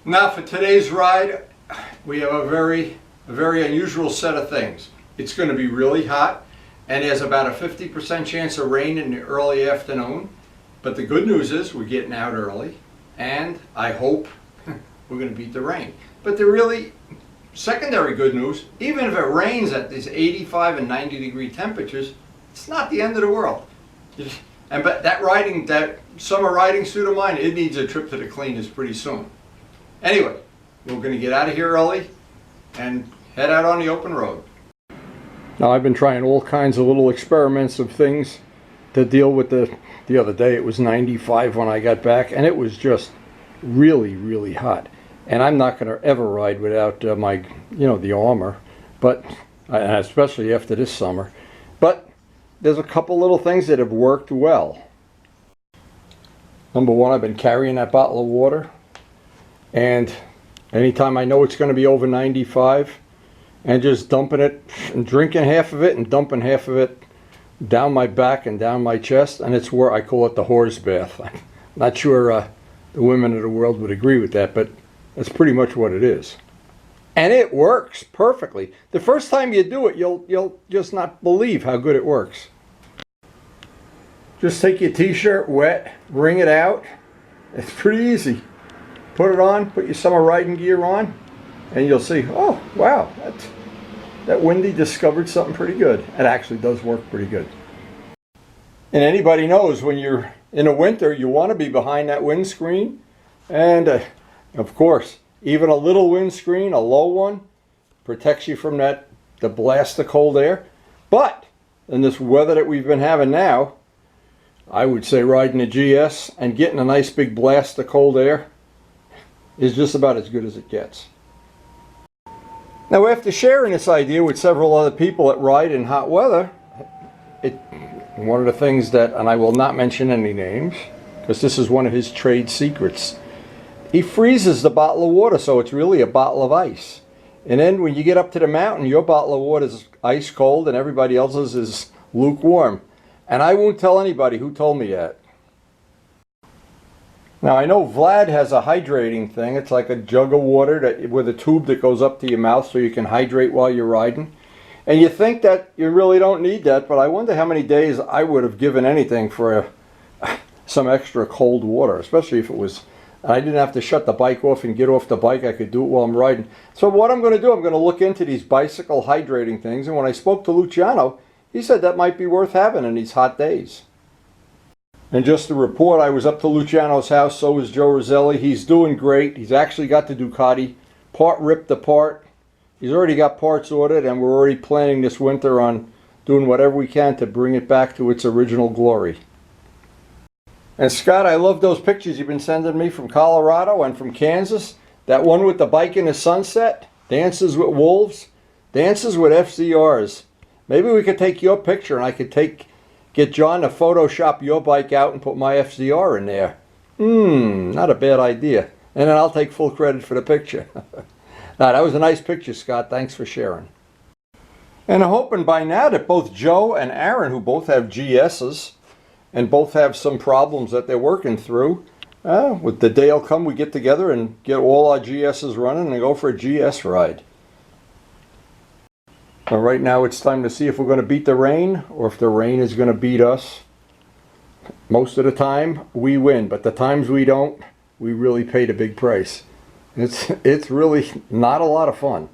Now for today's ride, we have a very unusual set of things. It's going to be really hot, and there's about a 50% chance of rain in the early afternoon. But the good news is we're getting out early, and I hope we're going to beat the rain. But the really secondary good news, even if it rains at these 85 and 90 degree temperatures, it's not the end of the world. But that summer riding suit of mine, it needs a trip to the cleaners pretty soon. Anyway, we're going to get out of here early and head out on the open road. Now I've been trying all kinds of little experiments of things to deal with the other day. It was 95 when I got back, and it was just really hot. And I'm not going to ever ride without my, the armor, but especially after this summer. But there's a couple little things that have worked well. Number one, I've been carrying that bottle of water, and anytime I know it's going to be over 95, and just dumping it and drinking half of it and dumping half of it down my back and down my chest, and it's where I call it the horse bath. I'm not sure the women of the world would agree with that, but that's pretty much what it is. And it works perfectly. The first time you do it, you'll just not believe how good it works. Just take your t-shirt wet, wring it out. It's pretty easy. Put it on, put your summer riding gear on, and you'll see, oh wow, that Wendy discovered something pretty good. It actually does work pretty good. And anybody knows when you're in the winter, you want to be behind that windscreen. And of course, even a little windscreen, a low one, protects you from the blast of cold air. But in this weather that we've been having now, I would say riding a GS and getting a nice big blast of cold air is just about as good as it gets. Now, after sharing this idea with several other people that ride in hot weather, one of the things that, and I will not mention any names, because this is one of his trade secrets, he freezes the bottle of water so it's really a bottle of ice. And then when you get up to the mountain, your bottle of water is ice cold and everybody else's is lukewarm. And I won't tell anybody who told me that. Now I know Vlad has a hydrating thing. It's like a jug of water with a tube that goes up to your mouth so you can hydrate while you're riding. And you think that you really don't need that, but I wonder how many days I would have given anything for some extra cold water, especially if it was, I didn't have to shut the bike off and get off the bike. I could do it while I'm riding. So what I'm going to do, I'm going to look into these bicycle hydrating things. And when I spoke to Luciano, he said that might be worth having in these hot days. And just to report, I was up to Luciano's house, so was Joe Roselli. He's doing great. He's actually got the Ducati part ripped apart. He's already got parts ordered, and we're already planning this winter on doing whatever we can to bring it back to its original glory. And Scott, I love those pictures you've been sending me from Colorado and from Kansas. That one with the bike in the sunset, dances with wolves, dances with FZRs. Maybe we could take your picture and I could get John to Photoshop your bike out and put my FZR in there. Not a bad idea. And then I'll take full credit for the picture. Now, that was a nice picture, Scott. Thanks for sharing. And I'm hoping by now that both Joe and Aaron, who both have GSs, and both have some problems that they're working through, with the day will come we get together and get all our GSs running and go for a GS ride. Well, right now it's time to see if we're going to beat the rain or if the rain is going to beat us. Most of the time we win, but the times we don't, we really paid a big price. It's really not a lot of fun.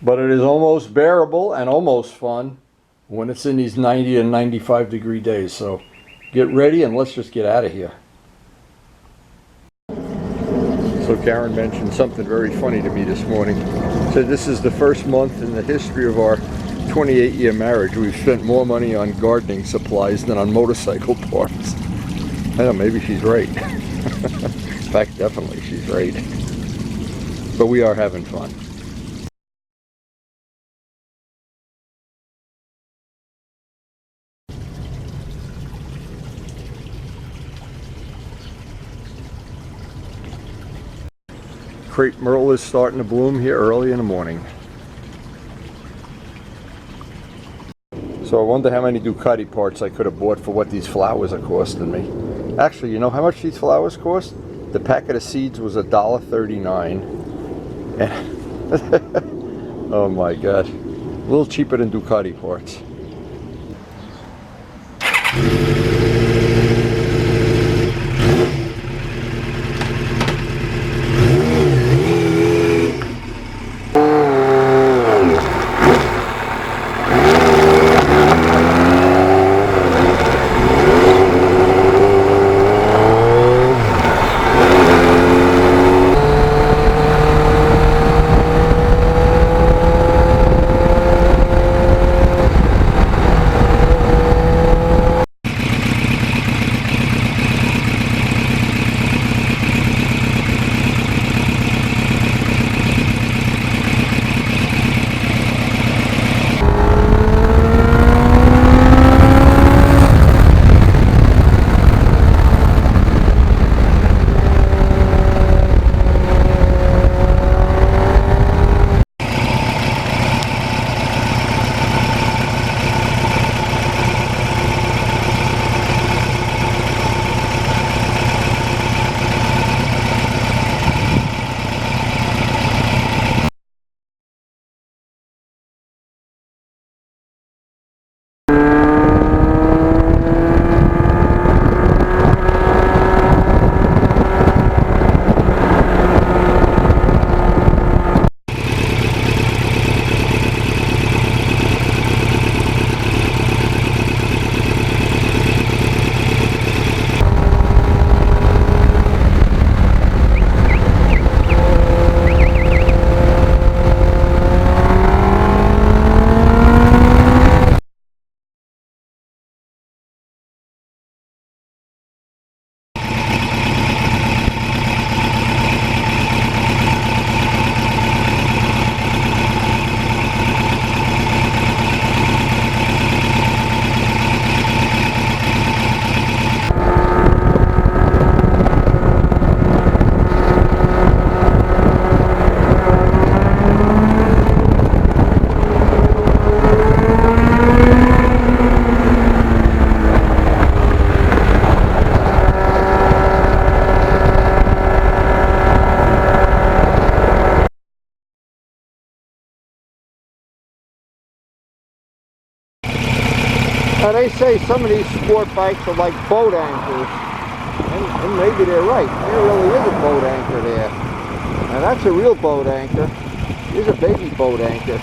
But it is almost bearable and almost fun when it's in these 90 and 95 degree days. So get ready and let's just get out of here. So Karen mentioned something very funny to me this morning. Said this is the first month in the history of our 28-year marriage we've spent more money on gardening supplies than on motorcycle parts. I know, maybe she's right. In fact, definitely she's right. But we are having fun. Crepe myrtle is starting to bloom here early in the morning. So I wonder how many Ducati parts I could have bought for what these flowers are costing me. Actually, you know how much these flowers cost? The packet of seeds was $1.39. And oh my God, a little cheaper than Ducati parts. Now they say some of these sport bikes are like boat anchors, and maybe they're right. There really is a boat anchor there. Now that's a real boat anchor. Here's a baby boat anchor.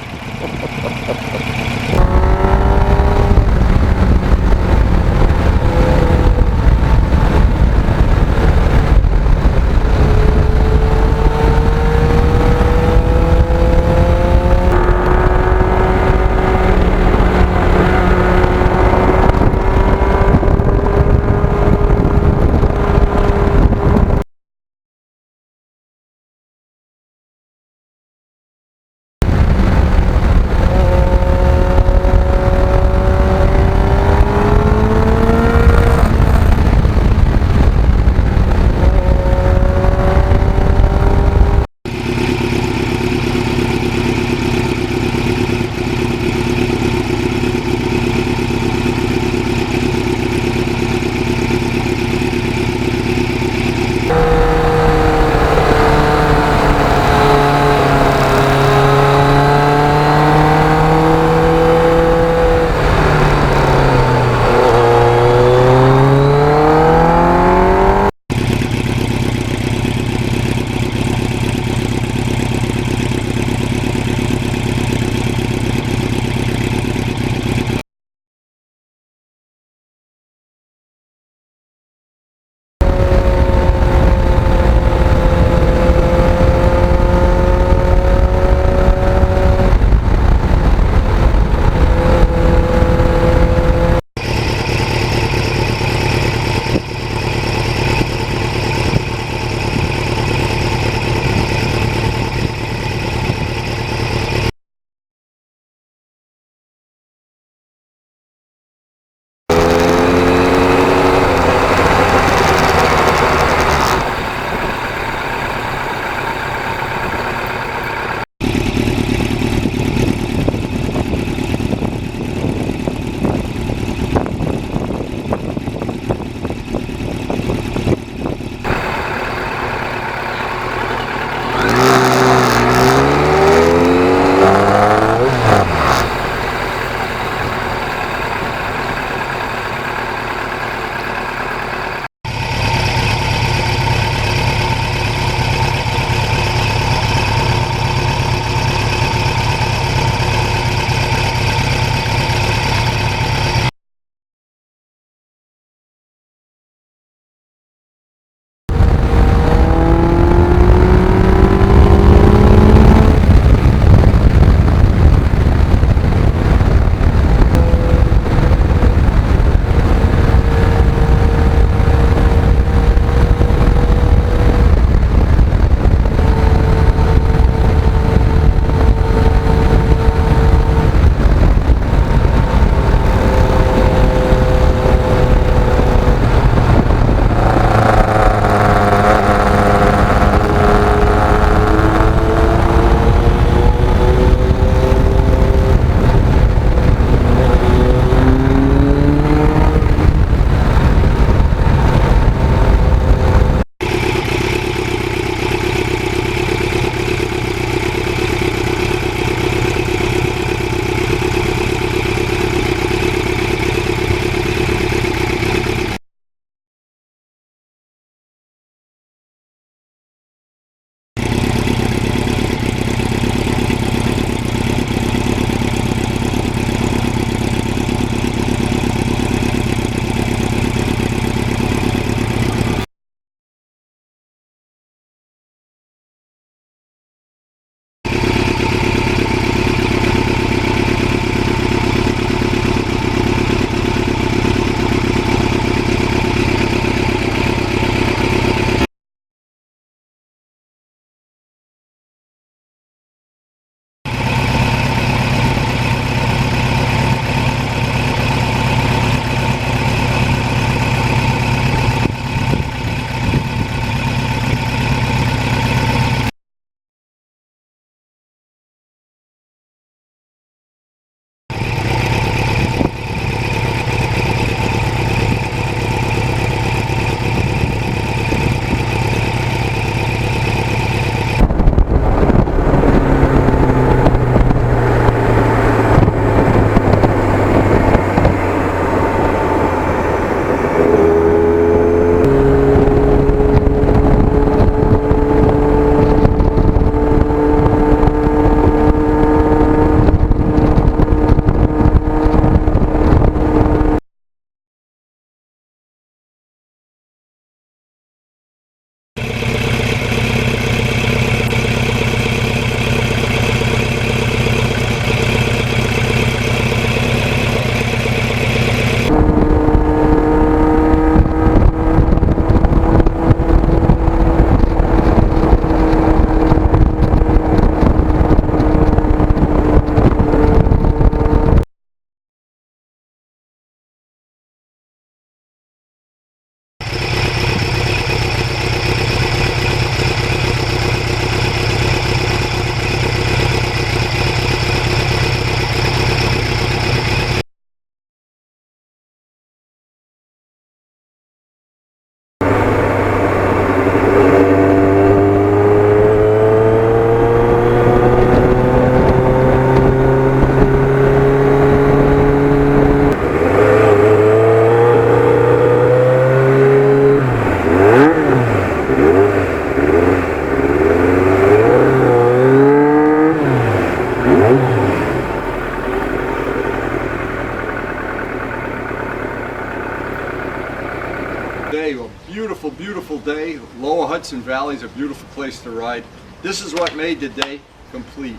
beautiful, beautiful day. Lower Hudson Valley is a beautiful place to ride. This is what made the day complete.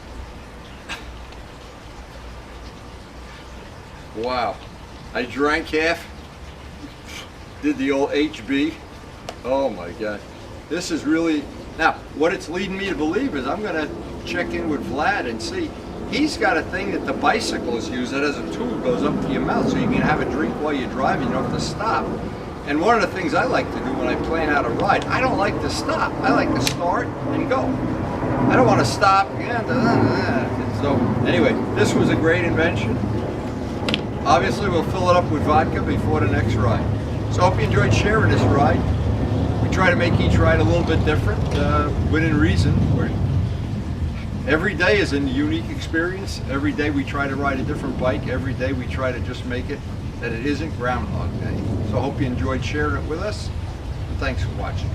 Wow. I drank half, did the old HB. Oh my God. This is really, now what it's leading me to believe is I'm gonna check in with Vlad and see. He's got a thing that the bicycles use that has a tube goes up to your mouth so you can have a drink while you're driving, you don't have to stop. And one of the things I like to do when I plan out a ride, I don't like to stop. I like to start and go. I don't want to stop. So anyway, this was a great invention. Obviously we'll fill it up with vodka before the next ride. So I hope you enjoyed sharing this ride. We try to make each ride a little bit different, within reason. Every day is a unique experience. Every day we try to ride a different bike. Every day we try to just make it that it isn't Groundhog Day. So I hope you enjoyed sharing it with us. And thanks for watching.